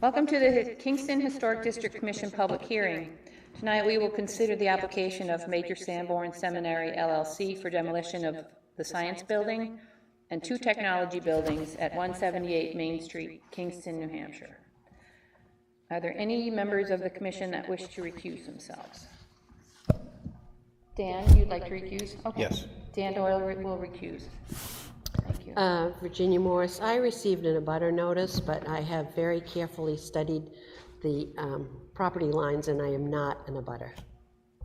Welcome to the Kingston Historic District Commission public hearing. Tonight we will consider the application of Major Sanborn Seminary LLC for demolition of the Science Building and 2 technology buildings at 178 Main Street, Kingston, New Hampshire. Are there any members of the commission that wish to recuse themselves? Dan, you'd like to recuse? Okay. Yes. Dan Doyle will recuse. Thank you. Virginia Morris, I received an abutter notice, but I have very carefully studied the property lines, and I am not an abutter.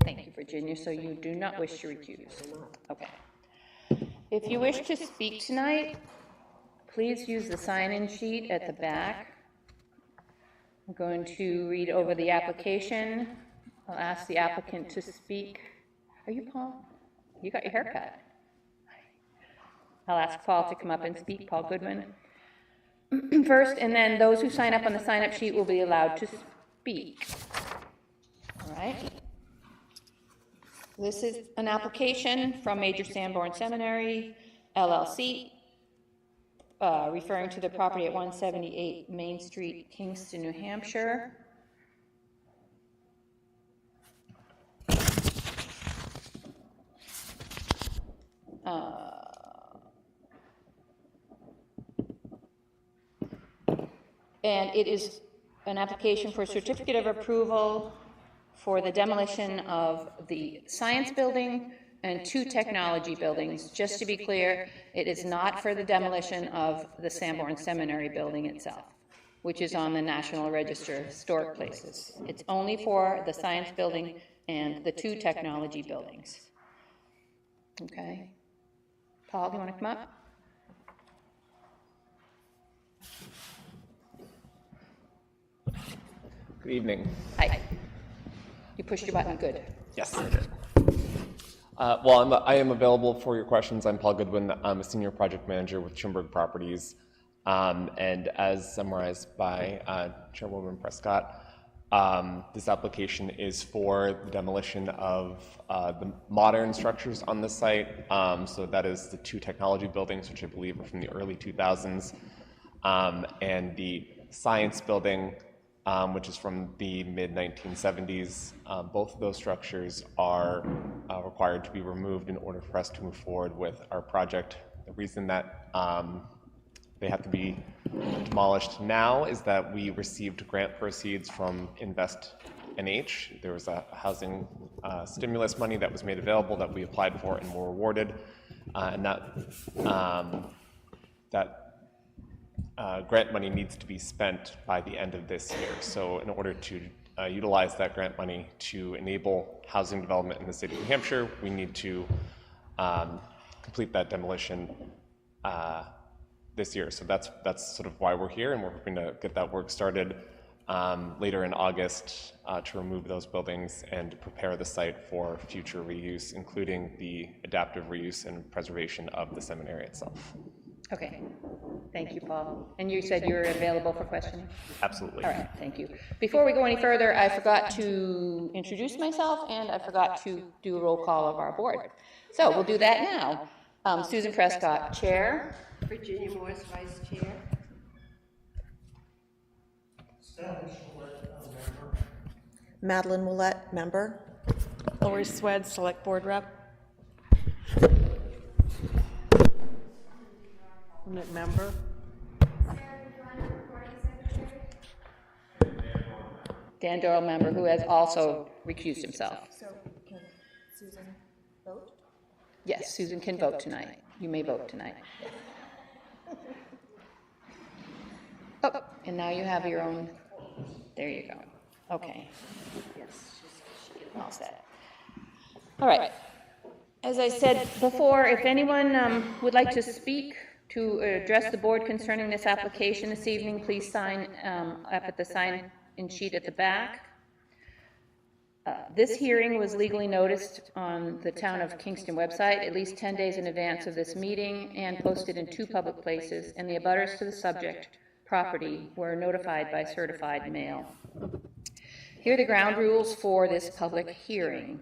Thank you, Virginia. So you do not wish to recuse? Okay. If you wish to speak tonight, please use the sign-in sheet at the back. I'm going to read over the application. I'll ask the applicant to speak. Are you Paul? You got your hair cut. I'll ask Paul to come up and speak, Paul Goodwin, first, and then those who sign up on the sign-up sheet will be allowed to speak. All right. This is an application from Major Sanborn Seminary, LLC, referring to the property at 178 Main Street, Kingston, New Hampshire. And it is an application for a certificate of approval for the demolition of the Science Building and 2 technology buildings. Just to be clear, it is not for the demolition of the Sanborn Seminary building itself, which is on the National Register of Historic Places. It's only for the Science Building and the 2 technology buildings. Okay. Paul, do you want to come up? Good evening. Hi. You pushed your button, good. Yes, I did. I am available for your questions. I'm Paul Goodwin. I'm a senior project manager with Schimberg Properties. And as summarized by Chairwoman Prescott, this application is for the demolition of the modern structures on the site. So that is the 2 technology buildings, which I believe are from the early 2000s, and the Science Building, which is from the mid-1970s. Both of those structures are required to be removed in order for us to move forward with our project. The reason that they have to be demolished now is that we received grant proceeds from Invest NH. There was a housing stimulus money that was made available that we applied for and were awarded, and that grant money needs to be spent by the end of this year. So in order to utilize that grant money to enable housing development in the state of New Hampshire, we need to complete that demolition this year. So that's sort of why we're here, and we're hoping to get that work started later in August to remove those buildings and to prepare the site for future reuse, including the adaptive reuse and preservation of the seminary itself. Okay, thank you, Paul. And you said you're available for questioning? Absolutely. All right, thank you. Before we go any further, I forgot to introduce myself, and I forgot to do a roll call of our board. So we'll do that now. Susan Prescott, Chair. Virginia Morris, Vice Chair. Madeline Willett, member. Lori Swed, Select Board Rep. Member. Dan Doyle, member, who has also recused himself. So can Susan vote? Yes, Susan can vote tonight. You may vote tonight. Oh, and now you have your own, there you go. Okay. Yes, all set. All right. As I said before, if anyone would like to speak to address the board concerning this application this evening, please sign up at the sign-in sheet at the back. This hearing was legally noticed on the Town of Kingston website at least 10 days in advance of this meeting and posted in 2 public places, and the abutters to the subject property were notified by certified mail. Here are the ground rules for this public hearing.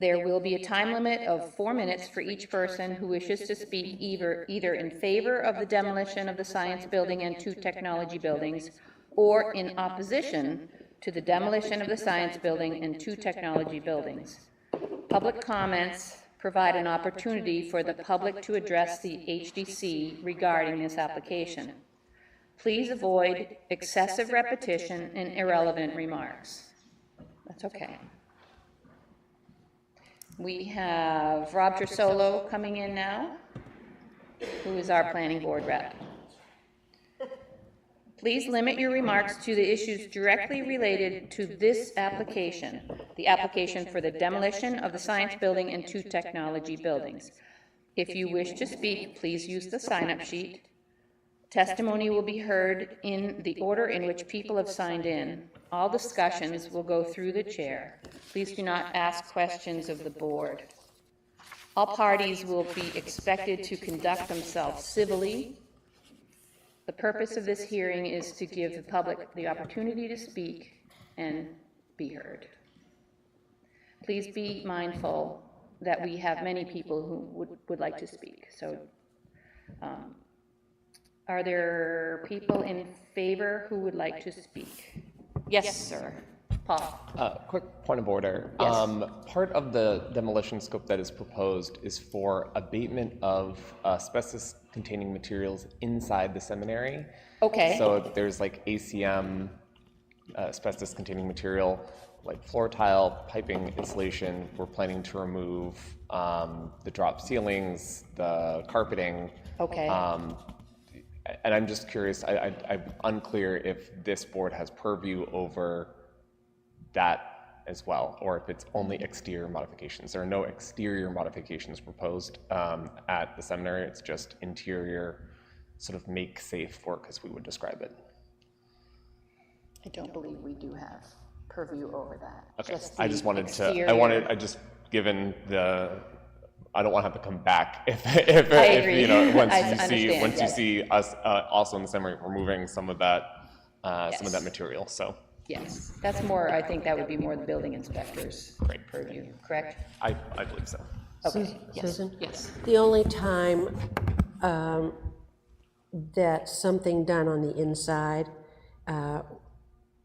There will be a time limit of 4 minutes for each person who wishes to speak either in favor of the demolition of the Science Building and 2 technology buildings, or in opposition to the demolition of the science building and 2 technology buildings. Public comments provide an opportunity for the public to address the HDC regarding this application. Please avoid excessive repetition and irrelevant remarks. That's okay. We have Rob Trisolo coming in now, who is our planning board rep. Please limit your remarks to the issues directly related to this application, the application for the demolition of the science building and 2 technology buildings. If you wish to speak, please use the sign-up sheet. Testimony will be heard in the order in which people have signed in. All discussions will go through the chair. Please do not ask questions of the board. All parties will be expected to conduct themselves civilly. The purpose of this hearing is to give the public the opportunity to speak and be heard. Please be mindful that we have many people who would like to speak. So, are there people in favor who would like to speak? Yes, sir. Paul. Quick point of order. Yes. Part of the demolition scope that is proposed is for abatement of asbestos-containing materials inside the seminary. Okay. So there's like ACM, asbestos-containing material, like floor tile, piping, insulation. We're planning to remove the drop ceilings, the carpeting. Okay. And I'm just curious, I'm unclear if this board has purview over that as well, or if it's only exterior modifications. There are no exterior modifications proposed at the seminary. It's just interior, sort of make safe work as we would describe it. I don't believe we do have purview over that. Okay, Just I the just wanted exterior. given the, I don't want to have to come back if agree. you know, once I you understand, see us also in the seminary removing some of that Yes. material. So Yes, that's more, I think that would be more the building inspector's Great. purview, correct? I believe so. Okay, yes, Susan? yes. The only time that something done on the inside,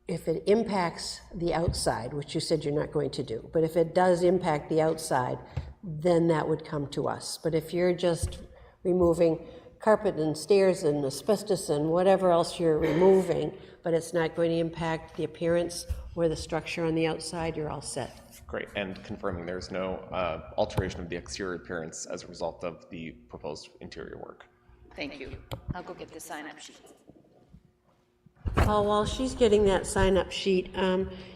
if it impacts the outside, which you said you're not going to do, but if it does impact the outside, then that would come to us. But if you're just removing carpet and stairs and asbestos and whatever else you're removing, but it's not going to impact the appearance or the structure on the outside, you're all set. Great, and confirming there's no alteration of the exterior appearance as a result of the proposed interior work. Thank you. I'll go get the sign-up sheet. Paul, while she's getting that sign-up sheet,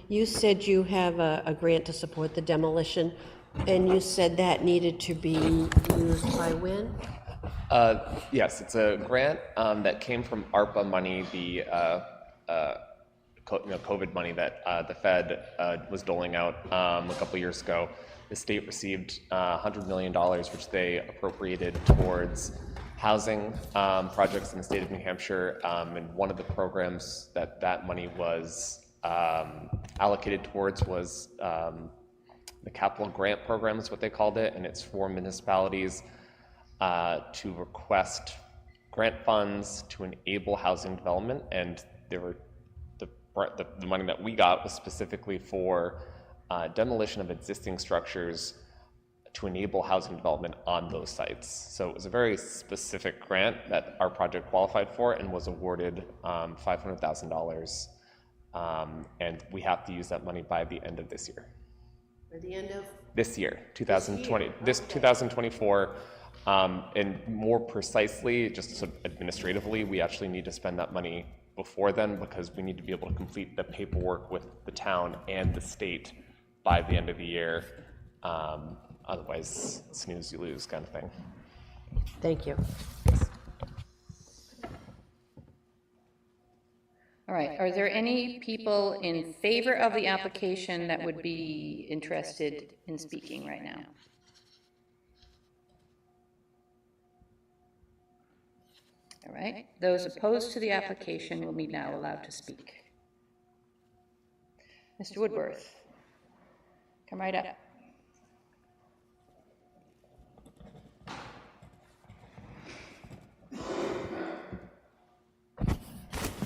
you said you have a grant to support the demolition, and you said that needed to be used by when? Yes, it's a grant that came from ARPA money, the COVID money that the Fed was doling out a couple years ago. The state received $100 million, which they appropriated towards housing projects in the state of New Hampshire. And one of the programs that money was allocated towards was the capital grant program is what they called it, and it's for municipalities to request grant funds to enable housing development. And there were the money that we got was specifically for demolition of existing structures to enable housing development on those sites. So it was a very specific grant that our project qualified for and was awarded $500,000. And we have to use that money by the end of this year. By the end of? This year, 2020, this 2024. And more precisely, just sort of administratively, we actually need to spend that money before then because we need to be able to complete the paperwork with the town and the state by the end of the year. Otherwise, snooze, you lose kind of thing. Thank you. All right, are there any people in favor of the application that would be interested in speaking right now? All right, those opposed to the application will be now allowed to speak. Mr. Woodworth, come right up.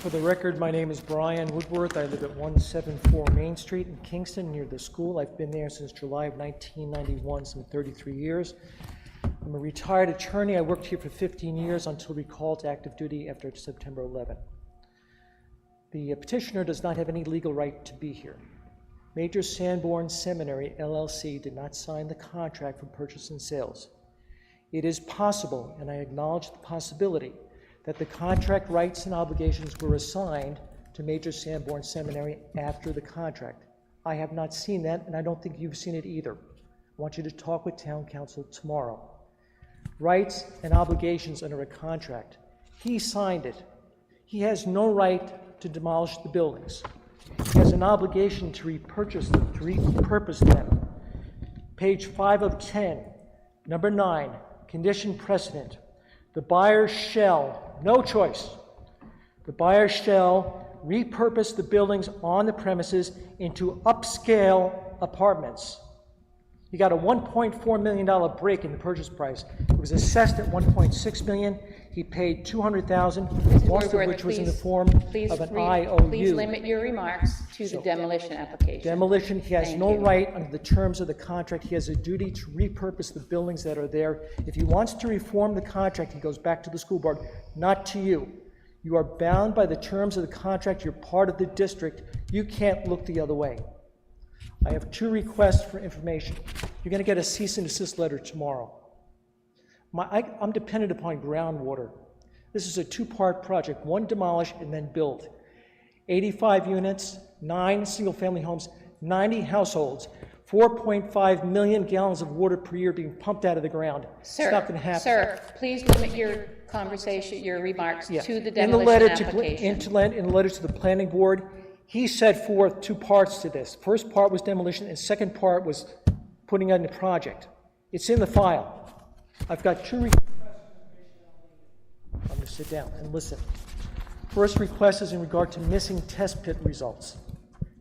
For the record, my name is Brian Woodworth. I live at 174 Main Street in Kingston, near the school. I've been there since July of 1991, some 33 years. I'm a retired attorney. I worked here for 15 years until recalled to active duty after September 11. The petitioner does not have any legal right to be here. Major Sanborn Seminary, LLC, did not sign the contract for purchase and sales. It is possible, and I acknowledge the possibility, that the contract rights and obligations were assigned to Major Sanborn Seminary after the contract. I have not seen that, and I don't think you've seen it either. I want you to talk with Town Council tomorrow. Rights and obligations under a contract. He signed it. He has no right to demolish the buildings. He has an obligation to repurchase them, to repurpose them. Page 5 of 10, number 9, condition precedent. The buyer shall, no choice, the buyer shall repurpose the buildings on the premises into upscale apartments. You got a $1.4 million break in the purchase price. It was assessed at $1.6 million. He paid $200,000, most of which was in the form of an IOU. Please limit your remarks to the demolition application. Demolition, he has Thank no you. right under the terms of the contract. He has a duty to repurpose the buildings that are there. If he wants to reform the contract, he goes back to the school board, not to you. You are bound by the terms of the contract. You're part of the district. You can't look the other way. I have 2 requests for information. You're going to get a cease and desist letter tomorrow. I'm dependent upon groundwater. This is a 2-part project, 1 demolish and then build. 85 units, 9 single-family homes, 90 households, 4.5 million gallons of water per year being pumped out of the ground. Sir, It's not going to happen. Sir, please limit your conversation, your remarks Yeah. to the In the demolition letter application. in the letter to the planning board, he set forth 2 parts to this. First part was demolition, and second part was putting on the project. It's in the file. I've got 2 requests. I'm going to sit down and listen. First request is in regard to missing test pit results.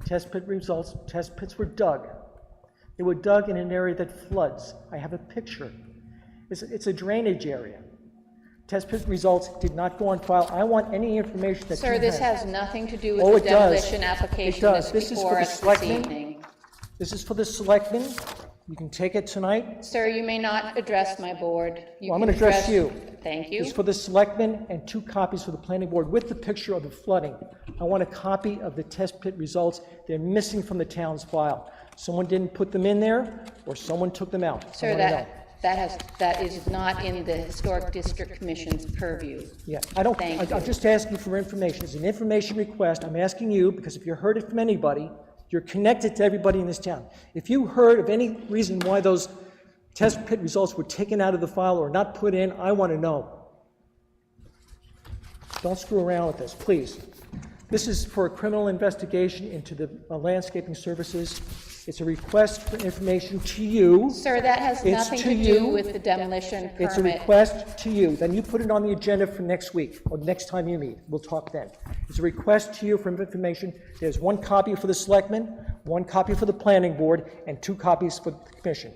Test pits were dug. They were dug in an area that floods. I have a picture. It's a drainage area. Test pit results did not go on file. I want any information that Sir, you this have. has nothing to do with Oh, the it does. demolition application It does. that's This is for before the us this selectmen. evening. This is for the selectmen. You can take it tonight. Sir, you may not address my board. Well, I'm going to address you. Thank you. It's for the selectmen and 2 copies for the planning board with the picture of the flooding. I want a copy of the test pit results. They're missing from the town's file. Someone didn't put them in there, or someone took them out. I Sir, wanna know. that is not in the Historic District Commission's purview. Yeah, Thank you. I'm just asking for information. It's an information request. I'm asking you, because if you heard it from anybody, you're connected to everybody in this town. If you heard of any reason why those test pit results were taken out of the file or not put in, I want to know. Don't screw around with this, please. This is for a criminal investigation into the landscaping services. It's a request for information to you. Sir, that has It's nothing to to you. do with the demolition permit. It's a request to you. Then you put it on the agenda for next week, or next time you meet. We'll talk then. It's a request to you for information. There's 1 copy for the selectmen, 1 copy for the planning board, and 2 copies for the commission.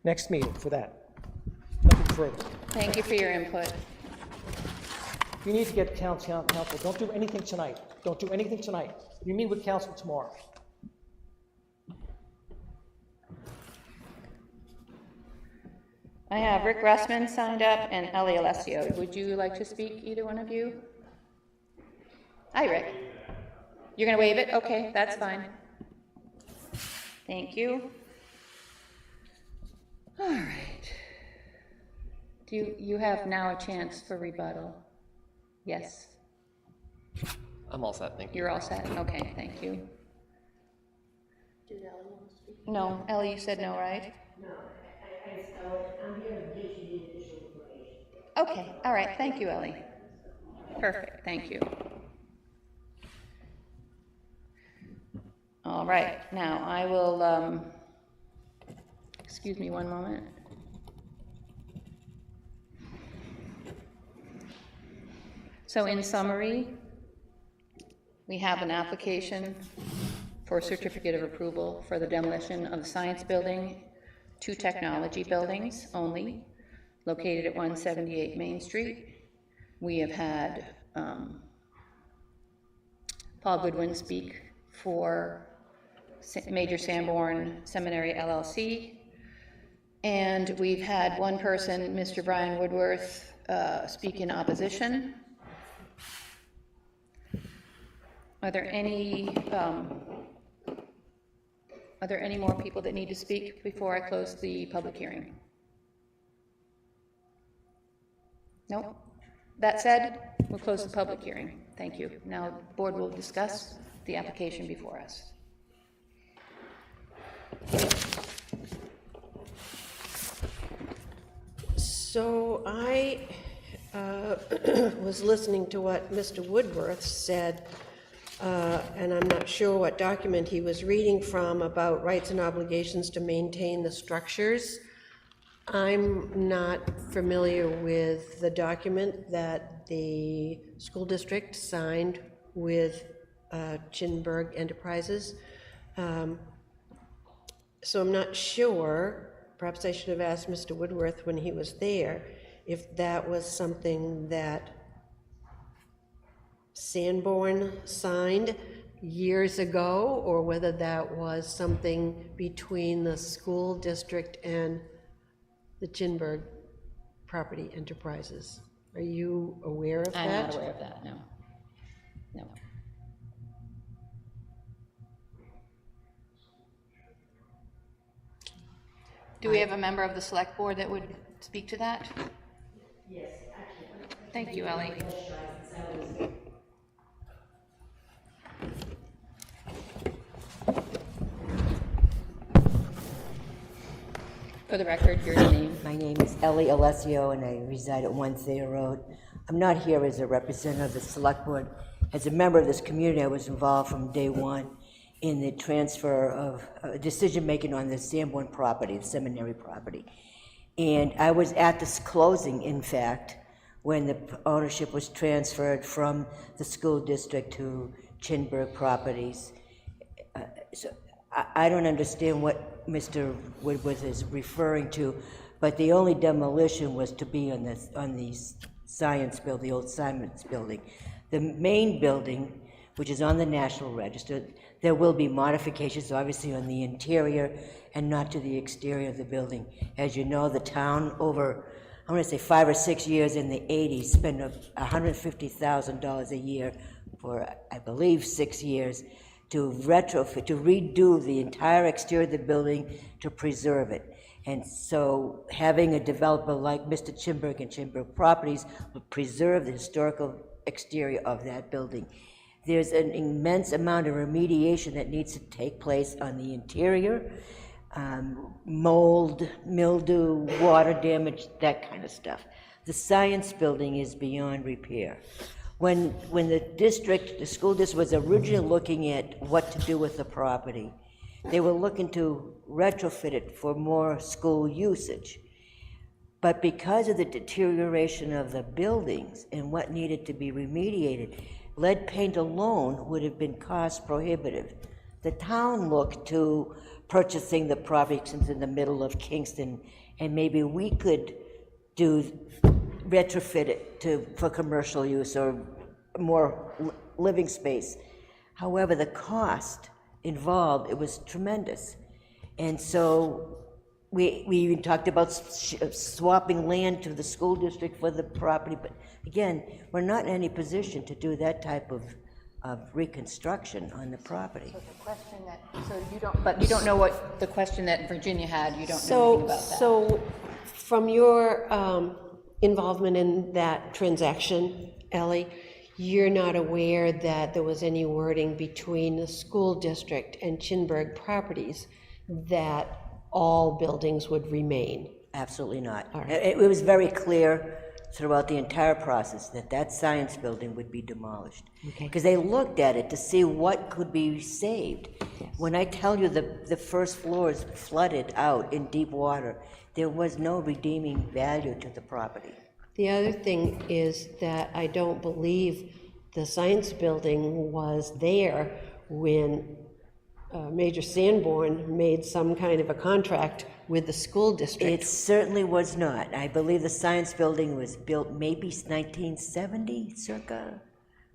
Next meeting for that. Nothing further. Thank you for your input. You need to get town council. Don't do anything tonight. Don't do anything tonight. You meet with council tomorrow. I have Rick Russman signed up and Ellie Alessio. Would you like to speak, either one of you? Hi, Rick. You're going to waive it? Okay, that's fine. Thank you. All right. Do you have now a chance for rebuttal? Yes, I'm all set, thank you. you're all set? Okay, thank you. No, Ellie, you said no, right? I'm here in case you need additional information. Okay, all right, thank you, Ellie. Perfect, thank you. All right, now I will, excuse me one moment. So in summary, we have an application for a certificate of approval for the demolition of the science building, 2 technology buildings only, located at 178 Main Street. We have had Paul Goodwin speak for Major Sanborn Seminary LLC. And we've had one person, Mr. Brian Woodworth, speak in opposition. Are there any more people that need to speak before I close the public hearing? No? That said, we'll close the public hearing. Thank you. Now, the board will discuss the application before us. So I was listening to what Mr. Woodworth said, and I'm not sure what document he was reading from about rights and obligations to maintain the structures. I'm not familiar with the document that the school district signed with Chinburg Enterprises. So I'm not sure, perhaps I should have asked Mr. Woodworth when he was there, if that was something that Sanborn signed years ago, or whether that was something between the school district and the Chinburg Property Enterprises. Are you aware of that? I'm not aware of that, no. No. Do we have a member of the select board that would speak to that? Yes. Thank you, Ellie. For the record, your name. My name is Ellie Alessio, and I reside at 1 Thayer Road. I'm not here as a representative of the Select Board. As a member of this community, I was involved from day one in the transfer of decision-making on the Sanborn property, the seminary property. And I was at this closing, in fact, when the ownership was transferred from the school district to Chinburg Properties. So I don't understand what Mr. Woodworth is referring to, but the only demolition was to be on the science building, the old science building. The main building, which is on the National Register, there will be modifications, obviously, on the interior and not to the exterior of the building. As you know, the town over, I want to say 5 or 6 years in the 80s, spent $150,000 a year for, I believe, 6 years to retrofit, to redo the entire exterior of the building to preserve it. And so having a developer like Mr. Chinburg and Chinburg Properties will preserve the historical exterior of that building. There's an immense amount of remediation that needs to take place on the interior, mold, mildew, water damage, that kind of stuff. The science building is beyond repair. When the school district was originally looking at what to do with the property, they were looking to retrofit it for more school usage. But because of the deterioration of the buildings and what needed to be remediated, lead paint alone would have been cost prohibitive. The town looked to purchasing the property since in the middle of Kingston, and maybe we could retrofit it for commercial use or more living space. However, the cost involved, it was tremendous. And so we even talked about swapping land to the school district for the property, but again, we're not in any position to do that type of reconstruction on the property. So the question but you don't know what the question that Virginia had, you don't know anything about that. So from your involvement in that transaction, Ellie, you're not aware that there was any wording between the school district and Chinburg Properties that all buildings would remain? Absolutely not. All right. It was very clear throughout the entire process that science building would be demolished. Because they looked at it to see what could be saved. Yes. When I tell you the first floor is flooded out in deep water, there was no redeeming value to the property. The other thing is that I don't believe the science building was there when Major Sanborn made some kind of a contract with the school district. It certainly was not. I believe the science building was built maybe 1970, circa.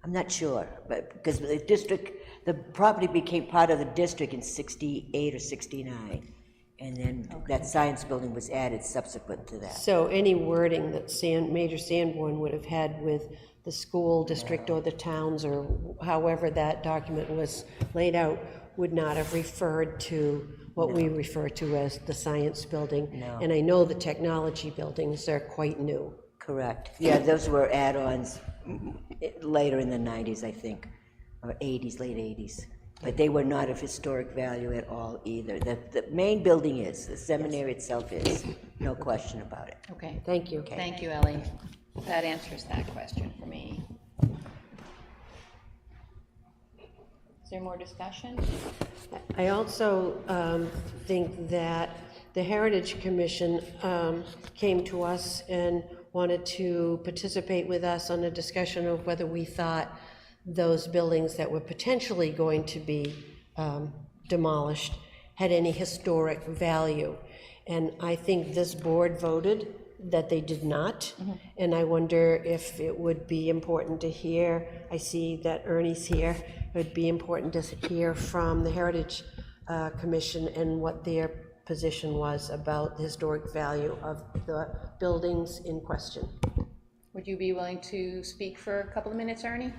I'm not sure, but because the property became part of the district in 68 or 69. And then that science building was added subsequent to that. So any wording that Major Sanborn would have had with the school district or the towns, or however that document was laid out, would not have referred to what we refer to as the science building. No. And I know the technology buildings are quite new. Correct. Yeah, those were add-ons later in the 90s, I think, or 80s, late 80s. But they were not of historic value at all either. The main building is, the seminary itself is, no question about it. Okay. Thank you. Thank you, Ellie. That answers that question for me. Is there more discussion? I also think that the Heritage Commission came to us and wanted to participate with us on a discussion of whether we thought those buildings that were potentially going to be demolished had any historic value. And I think this board voted that they did not. And I wonder if it would be important to hear, I see that Ernie's here, it would be important to hear from the Heritage Commission and what their position was about the historic value of the buildings in question. Would you be willing to speak for a couple of minutes, Ernie?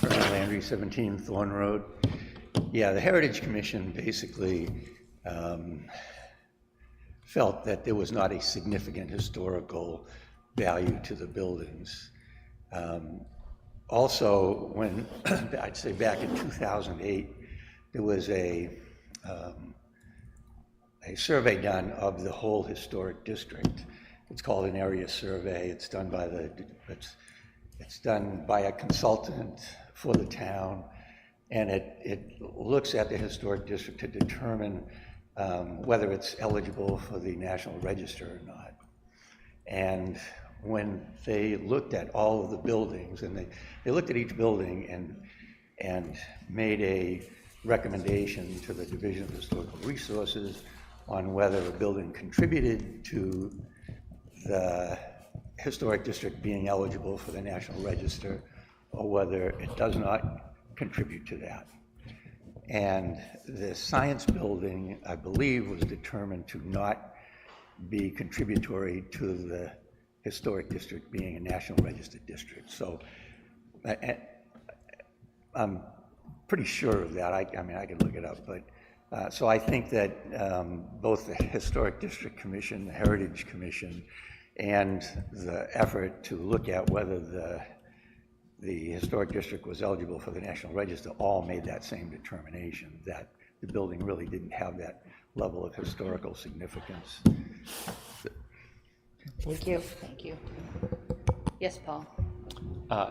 Landry, 17 Thorn Road. Yeah, the Heritage Commission basically felt that there was not a significant historical value to the buildings. Also, when, I'd say back in 2008, there was a survey done of the whole historic district. It's called an area survey. It's done by it's done by a consultant for the town, and it looks at the historic district to determine whether it's eligible for the National Register or not. And when they looked at all of the buildings, and they looked at each building and made a recommendation to the Division of Historical Resources on whether a building contributed to the historic district being eligible for the National Register, or whether it does not contribute to that. And the science building, I believe, was determined to not be contributory to the historic district being a National Register district. So I'm pretty sure of that. I mean, I can look it up, but so I think that both the Historic District Commission, the Heritage Commission, and the effort to look at whether the historic district was eligible for the National Register all made that same determination, that the building really didn't have that level of historical significance. Thank you. Thank you. Yes, Paul?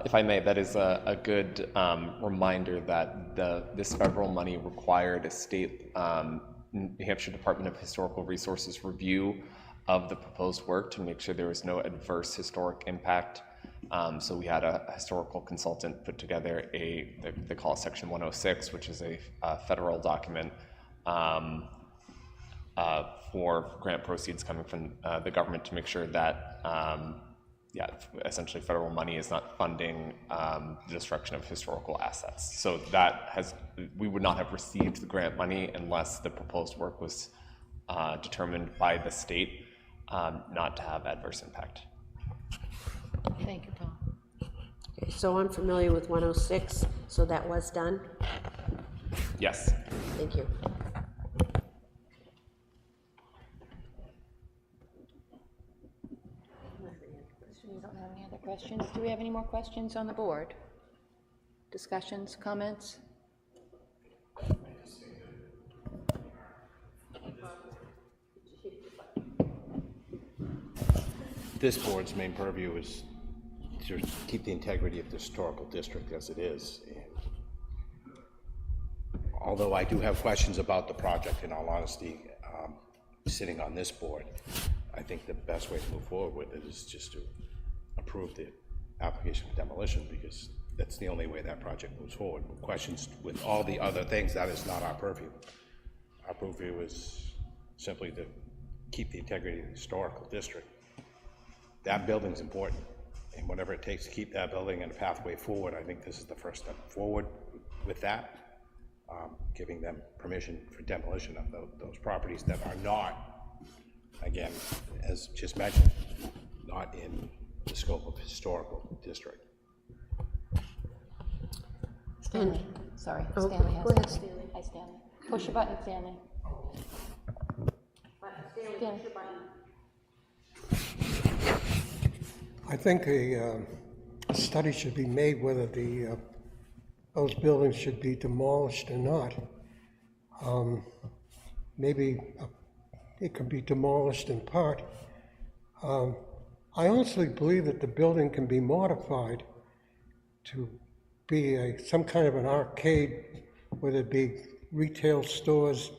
If I may, that is a good reminder that this federal money required a state New Hampshire Department of Historical Resources review of the proposed work to make sure there was no adverse historic impact. So we had a historical consultant put together they call it Section 106, which is a federal document for grant proceeds coming from the government to make sure that essentially federal money is not funding the destruction of historical assets. So we would not have received the grant money unless the proposed work was determined by the state not to have adverse impact. Thank you, Paul. Okay, so I'm familiar with 106, so that was done? Yes. Thank you. We don't have any other questions. Do we have any more questions on the board? Discussions, comments? This board's main purview is to keep the integrity of the historical district as it is. And although I do have questions about the project, in all honesty, sitting on this board, I think the best way to move forward with it is just to approve the application for demolition, because that's the only way that project moves forward. Questions with all the other things, that is not our purview. Our purview is simply to keep the integrity of the historical district. That building's important, and whatever it takes to keep that building and a pathway forward, I think this is the first step forward with that, giving them permission for demolition of those properties that are not, again, as just mentioned, not in the scope of historical district. Stanley, sorry, Oh, Stanley has go ahead, it. Stanley. Hi, Stanley. Push your button, Stanley. Stanley. I think a study should be made whether those buildings should be demolished or not. Maybe it could be demolished in part. I honestly believe that the building can be modified to be some kind of an arcade, whether it be retail stores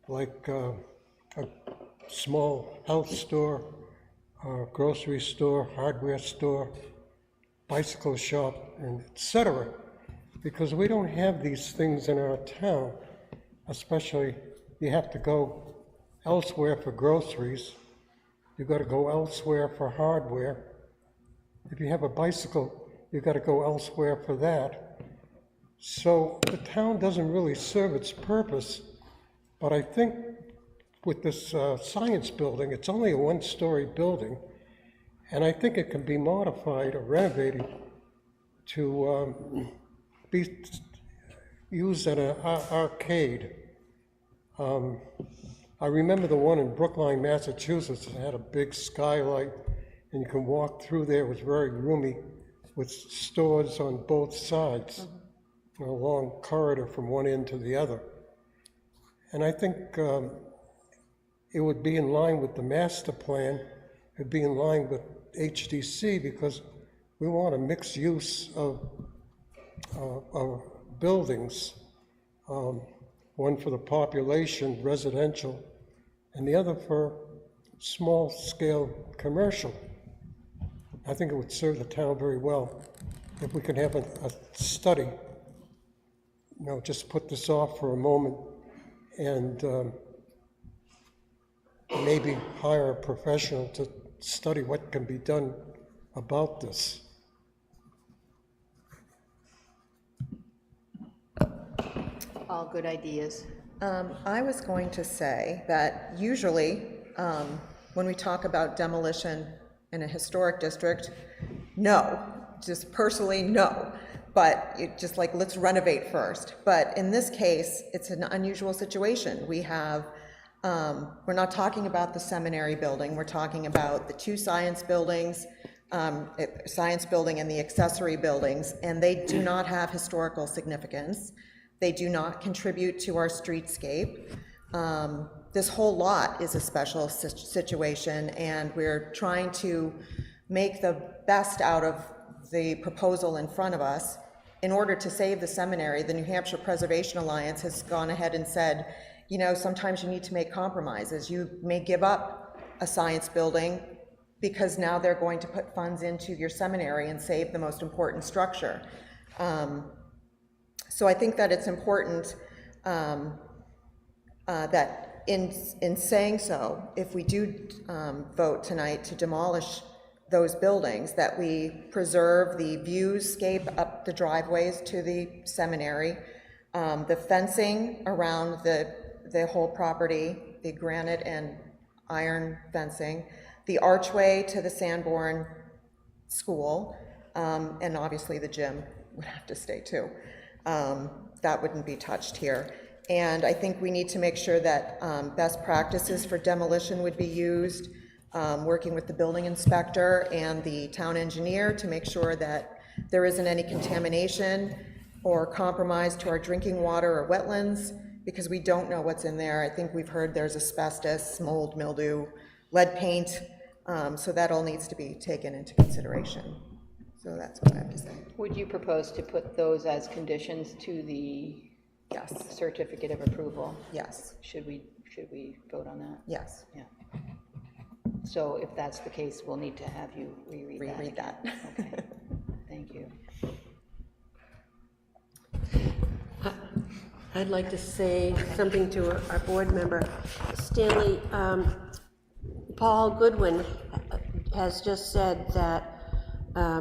like a small health store, grocery store, hardware store, bicycle shop, and etc. Because we don't have these things in our town, especially you have to go elsewhere for groceries, you got to go elsewhere for hardware. If you have a bicycle, you got to go elsewhere for that. So the town doesn't really serve its purpose, but I think with this science building, it's only a one-story building, and I think it can be modified or renovated to be used as an arcade. I remember the one in Brookline, Massachusetts, that had a big skylight, and you can walk through there. It was very roomy, with stores on both sides, a long corridor from one end to the other. And I think it would be in line with the master plan, it would be in line with HDC, because we want a mixed use of buildings, one for the population, residential, and the other for small-scale commercial. I think it would serve the town very well if we could have a study, just put this off for a moment and maybe hire a professional to study what can be done about this. All good ideas. I was going to say that usually, when we talk about demolition in a historic district, no, just personally, no. But just like, let's renovate first. But in this case, it's an unusual situation. We have, we're not talking about the seminary building, we're talking about the two science buildings, science building and the accessory buildings, and they do not have historical significance. They do not contribute to our streetscape. This whole lot is a special situation, and we're trying to make the best out of the proposal in front of us. In order to save the seminary, the New Hampshire Preservation Alliance has gone ahead and said, sometimes you need to make compromises. You may give up a science building because now they're going to put funds into your seminary and save the most important structure. So I think that it's important that in saying so, if we do vote tonight to demolish those buildings, that we preserve the viewscape up the driveways to the seminary, the fencing around the whole property, the granite and iron fencing, the archway to the Sanborn School, and obviously the gym would have to stay too. That wouldn't be touched here. And I think we need to make sure that best practices for demolition would be used, working with the building inspector and the town engineer to make sure that there isn't any contamination or compromise to our drinking water or wetlands, because we don't know what's in there. I think we've heard there's asbestos, mold, mildew, lead paint, so that all needs to be taken into consideration. So that's what I have to say. Would you propose to put those as conditions to the certificate of approval? Yes, Should we vote on that? yes. Yeah. So if that's the case, we'll need to have you reread that. Reread that. Okay, thank you. I'd like to say something to our board member. Stanley, Paul Goodwin has just said that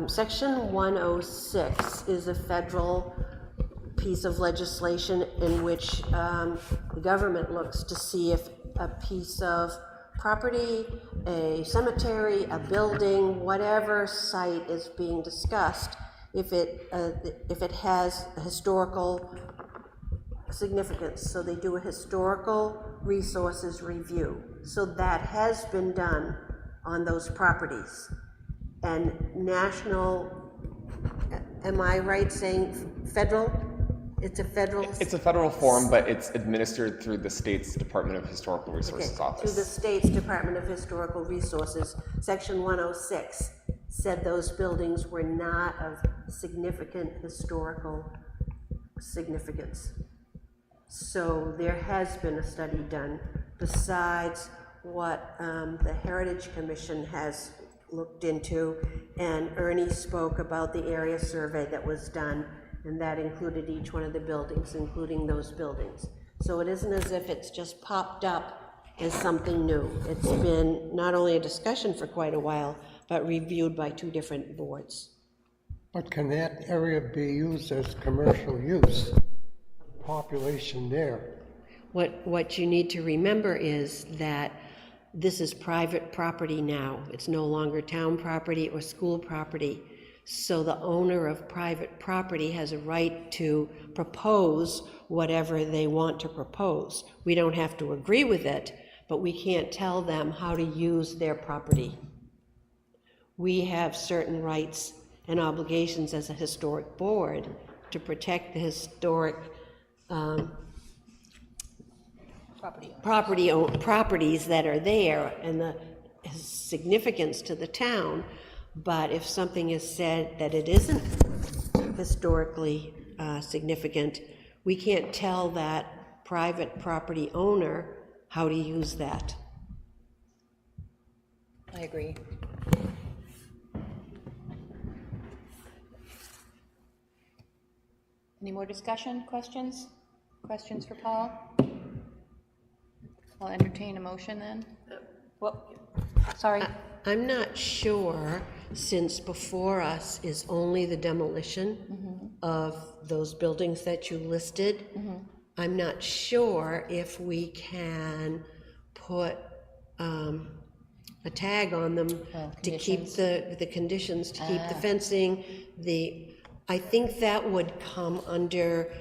Section 106 is a federal piece of legislation in which the government looks to see if a piece of property, a cemetery, a building, whatever site is being discussed, if it has a historical significance. So they do a historical resources review. So that has been done on those properties. And national, am I right saying federal? It's a federal? It's a federal form, but it's administered through the state's Department of Historical Resources office. Through the state's Department of Historical Resources. Section 106 said those buildings were not of significant historical significance. So there has been a study done besides what the Heritage Commission has looked into, and Ernie spoke about the area survey that was done, and that included each one of the buildings, including those buildings. So it isn't as if it's just popped up as something new. It's been not only a discussion for quite a while, but reviewed by 2 different boards. But can that area be used as commercial use? Population there. What you need to remember is that this is private property now. It's no longer town property or school property. So the owner of private property has a right to propose whatever they want to propose. We don't have to agree with it, but we can't tell them how to use their property. We have certain rights and obligations as a historic board to protect the historic properties that are there and the significance to the town. But if something is said that it isn't historically significant, we can't tell that private property owner how to use that. I agree. Any more discussion, questions? Questions for Paul? I'll entertain a motion then. Well, sorry. I'm not sure, since before us is only the demolition of those buildings that you listed. I'm not sure if we can put a tag on them to keep the conditions, to keep the fencing. I think that would come under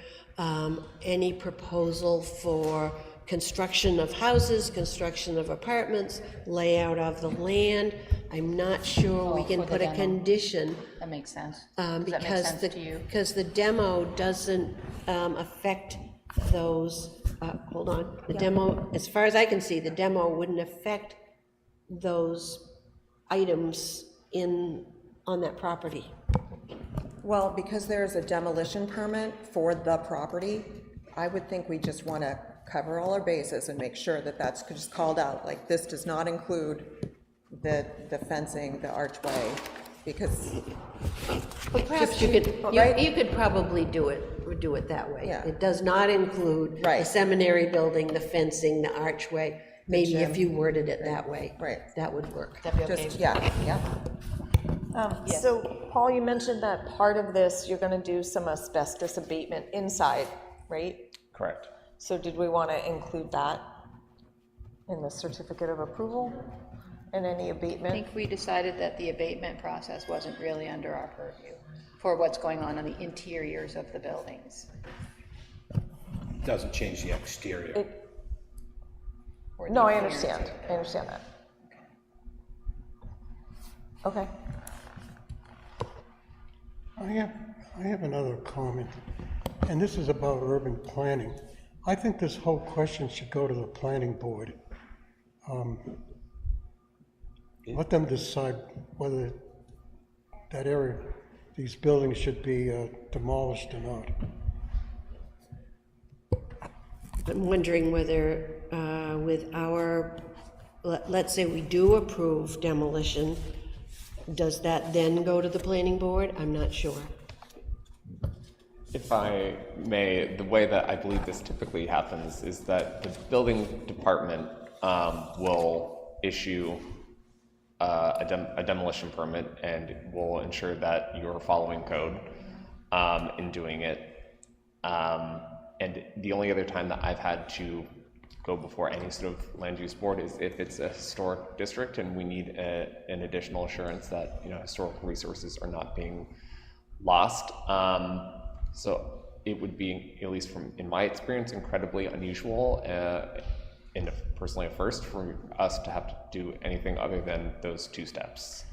any proposal for construction of houses, construction of apartments, layout of the land. I'm not sure we can put a condition. That makes sense. Does that make sense to you? Because the demo doesn't affect those, hold on, the demo, as far as I can see, the demo wouldn't affect those items on that property. Well, because there's a demolition permit for the property, I would think we just want to cover all our bases and make sure that that's just called out, like this does not include the fencing, the archway, because. But perhaps you could probably do it that way. Yeah. It does not include the seminary building, the fencing, the archway. Maybe if you worded it that way, that would work. That'd be okay. Just, yeah. So, Paul, you mentioned that part of this, you're going to do some asbestos abatement inside, right? Correct. So did we want to include that in the certificate of approval and any I abatement? think we decided that the abatement process wasn't really under our purview for what's going on the interiors of the buildings. Doesn't change the exterior. No, I understand. I understand that. Okay. I have another comment, and this is about urban planning. I think this whole question should go to the planning board. Let them decide whether that area, these buildings should be demolished or not. I'm wondering whether with our let's say we do approve demolition, does that then go to the planning board? I'm not sure. If I may, the way that I believe this typically happens is that the building department will issue a demolition permit and will ensure that you're following code in doing it. And the only other time that I've had to go before any sort of land use board is if it's a historic district and we need an additional assurance that, you know, historical resources are not being lost. So it would be, at least from in my experience, incredibly unusual and personally a first for us to have to do anything other than those two steps.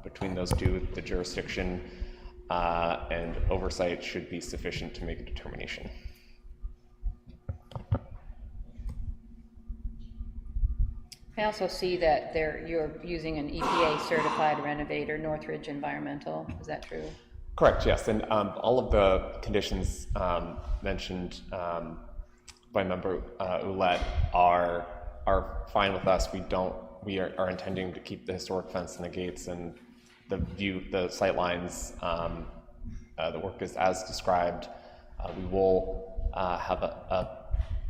Between those two, the jurisdiction and oversight should be sufficient to make a determination. I also see that you're using an EPA certified renovator, Northridge Environmental. Is that true? Correct, yes, and all of the conditions mentioned by member Ouellette are fine with us. We are intending to keep the historic fence and the gates and the sight lines. The work is as described. We will have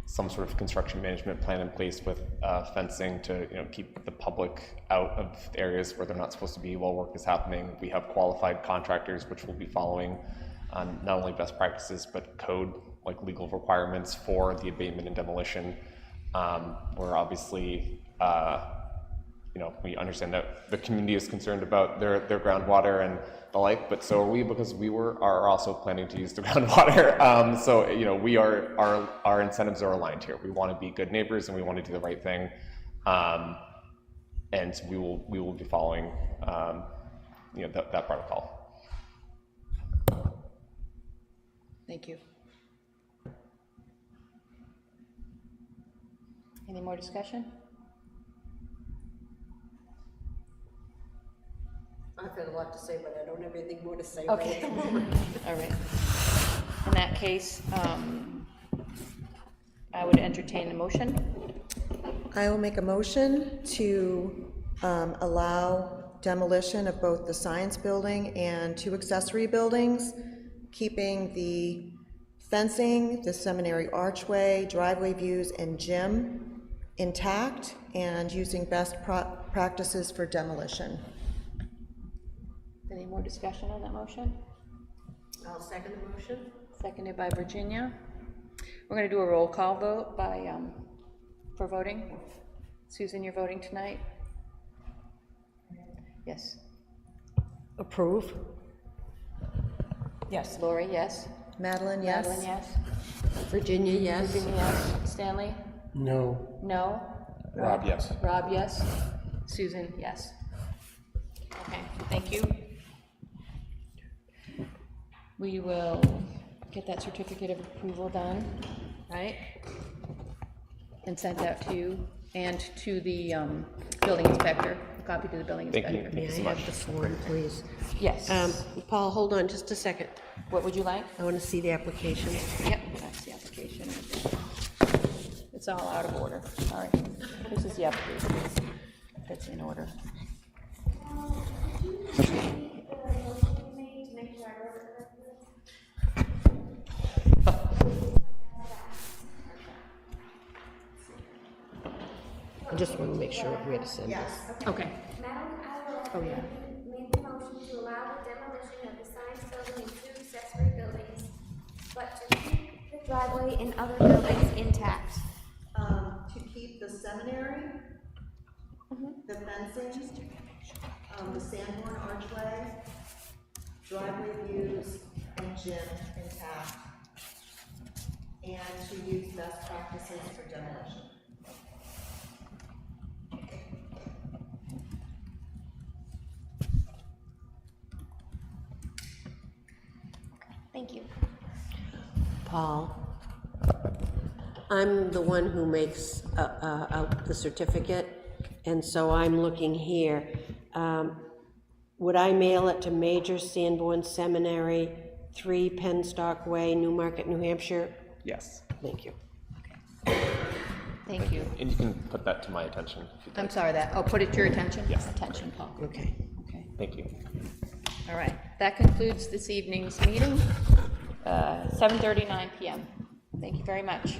some sort of construction management plan in place with fencing to, you know, keep the public out of areas where they're not supposed to be while work is happening. We have qualified contractors which will be following not only best practices but code, like legal requirements for the abatement and demolition. We're obviously, you know, we understand that the community is concerned about their groundwater and the like, but so are we, because we are also planning to use the groundwater. So, you know, our incentives are aligned here. We want to be good neighbors and we want to do the right thing, and we will be following, you know, that protocol. Thank you. Any more discussion? I've got a lot to say, but I don't have anything more to say. Okay. All right. In that case, I would entertain a motion. I will make a motion to allow demolition of both the science building and 2 accessory buildings, keeping the fencing, the seminary archway, driveway views, and gym intact, and using best practices for demolition. Any more discussion on that motion? I'll second the motion. Seconded by Virginia. We're going to do a roll call vote for voting. Susan, you're voting tonight? Yes. Approve. Yes. Lori, yes. Madeline, yes? Madeline, yes. Virginia, yes. Virginia, yes. Stanley? No. No. Rob, yes. Rob, yes. Susan, yes. Okay, thank you. We will get that certificate of approval done, right? And sent out to you and to the building inspector, a copy to the building Thank you. inspector. May I have the form, please? Yes. Paul, hold on just a second. What would you like? I want to see the application. Yep, that's the application. It's all out of order. All right, this is the application. That's in order. I just want to make sure where to send this. Okay. Madam, I Oh, yeah. made the motion to allow the demolition of the science building and 2 accessory buildings, but to keep the driveway and other buildings intact. To keep the seminary, the fencing, the Sanborn archway, driveway views, and gym intact, and to use best practices for demolition. Thank you. Paul, I'm the one who makes out the certificate, and so I'm looking here. Would I mail it to Major Sanborn Seminary, 3 Penstock Way, Newmarket, New Hampshire? Yes. Thank you. Thank you. And you can put that to my attention if you'd I'm like. sorry, put it to your attention? Yes. Attention, Paul. Okay. Okay. Thank you. All right, that concludes this evening's meeting, 7:39 PM. Thank you very much.